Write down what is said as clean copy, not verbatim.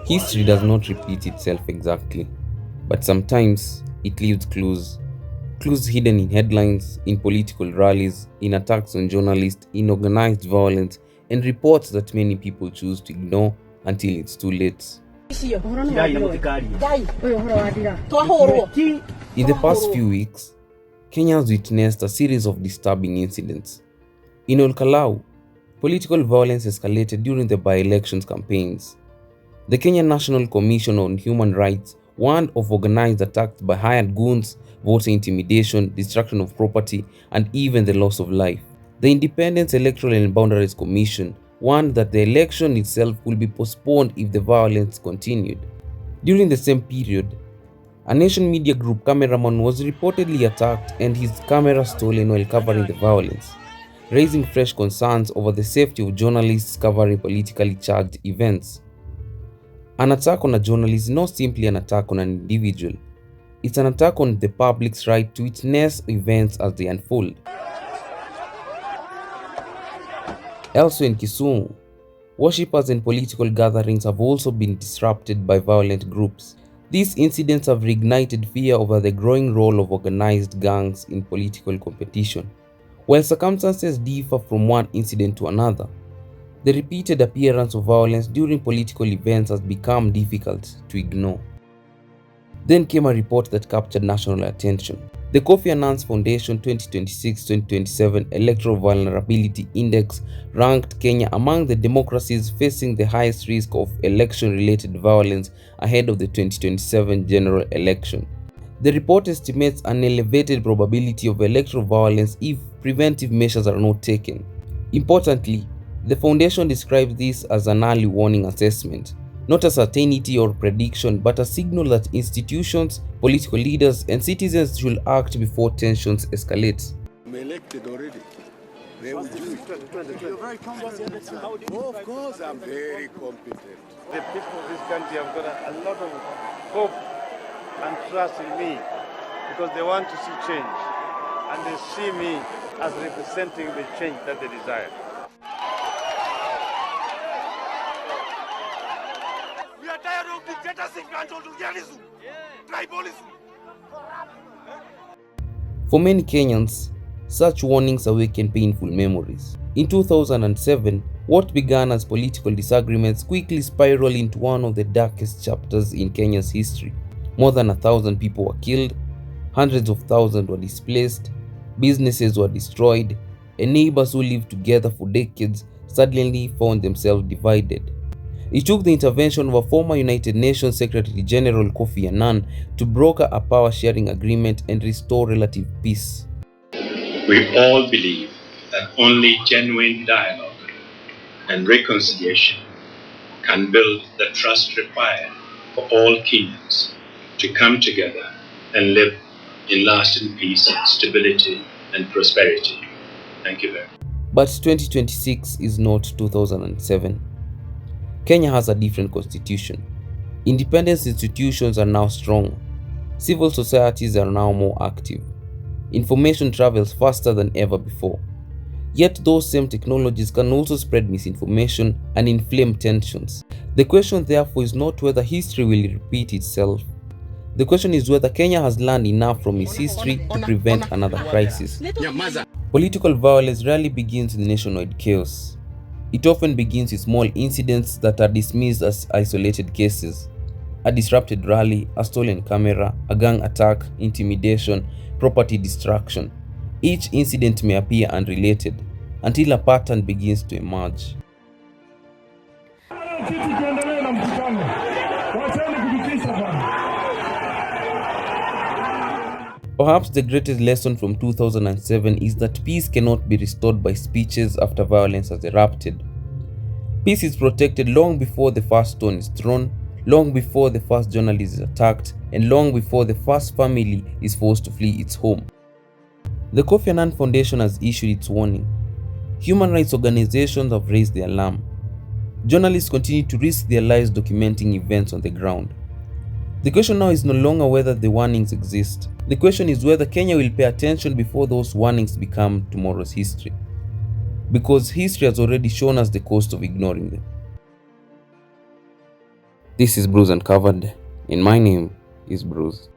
History does not repeat itself exactly, but sometimes it leaves clues. Clues hidden in headlines, in political rallies, in attacks on journalists, in organized violence, and reports that many people choose to ignore until it's too late. In the past few weeks, Kenya has witnessed a series of disturbing incidents. In Ol Kalou, political violence escalated during the by-elections campaigns. The Kenya National Commission on Human Rights warned of organized attacks by hired goons, voter intimidation, destruction of property, and even the loss of life. The Independent Electoral and Boundaries Commission warned that the election itself will be postponed if the violence continued. During the same period, a nation media group cameraman was reportedly attacked and his camera stolen while covering the violence, raising fresh concerns over the safety of journalists covering politically charged events. An attack on a journalist is not simply an attack on an individual. It's an attack on the public's right to witness events as they unfold. Elsewhere in Kisumu, worshippers and political gatherings have also been disrupted by violent groups. These incidents have reignited fear over the growing role of organized gangs in political competition. While circumstances differ from one incident to another, the repeated appearance of violence during political events has become difficult to ignore. Then came a report that captured national attention. The Kofi Annan Foundation 2026-2027 Electoral Vulnerability Index ranked Kenya among the democracies facing the highest risk of election-related violence ahead of the 2027 general election. The report estimates an elevated probability of electoral violence if preventive measures are not taken. Importantly, the foundation describes this as an early warning assessment, not a certainty or prediction, but a signal that institutions, political leaders, and citizens should act before tensions escalate. I'm elected already. They will do it. You're very competent. Oh, of course, I'm very competent. The people of this country have got a lot of hope and trust in me because they want to see change and they see me as representing the change that they desire. We are tired of dictatorship, tribalism. For many Kenyans, such warnings awaken painful memories. In 2007, what began as political disagreements quickly spiraled into one of the darkest chapters in Kenya's history. More than 1,000 people were killed, hundreds of thousands were displaced, businesses were destroyed, and neighbors who lived together for decades suddenly found themselves divided. It took the intervention of a former United Nations Secretary General Kofi Annan to broker a power-sharing agreement and restore relative peace. We all believe that only genuine dialogue and reconciliation can build the trust required for all Kenyans to come together and live in lasting peace, stability, and prosperity. Thank you very much. But 2026 is not 2007. Kenya has a different constitution. Independent institutions are now strong. Civil societies are now more active. Information travels faster than ever before. Yet those same technologies can also spread misinformation and inflame tensions. The question therefore is not whether history will repeat itself. The question is whether Kenya has learned enough from its history to prevent another crisis. Political violence rarely begins in nationwide chaos. It often begins with small incidents that are dismissed as isolated cases. A disrupted rally, a stolen camera, a gang attack, intimidation, property destruction. Each incident may appear unrelated until a pattern begins to emerge. Perhaps the greatest lesson from 2007 is that peace cannot be restored by speeches after violence has erupted. Peace is protected long before the first stone is thrown, long before the first journalist is attacked, and long before the first family is forced to flee its home. The Kofi Annan Foundation has issued its warning. Human rights organizations have raised the alarm. Journalists continue to risk their lives documenting events on the ground. The question now is no longer whether the warnings exist. The question is whether Kenya will pay attention before those warnings become tomorrow's history. because history has already shown us the cost of ignoring them. This is Bruze Uncovered, and my name is Bruze.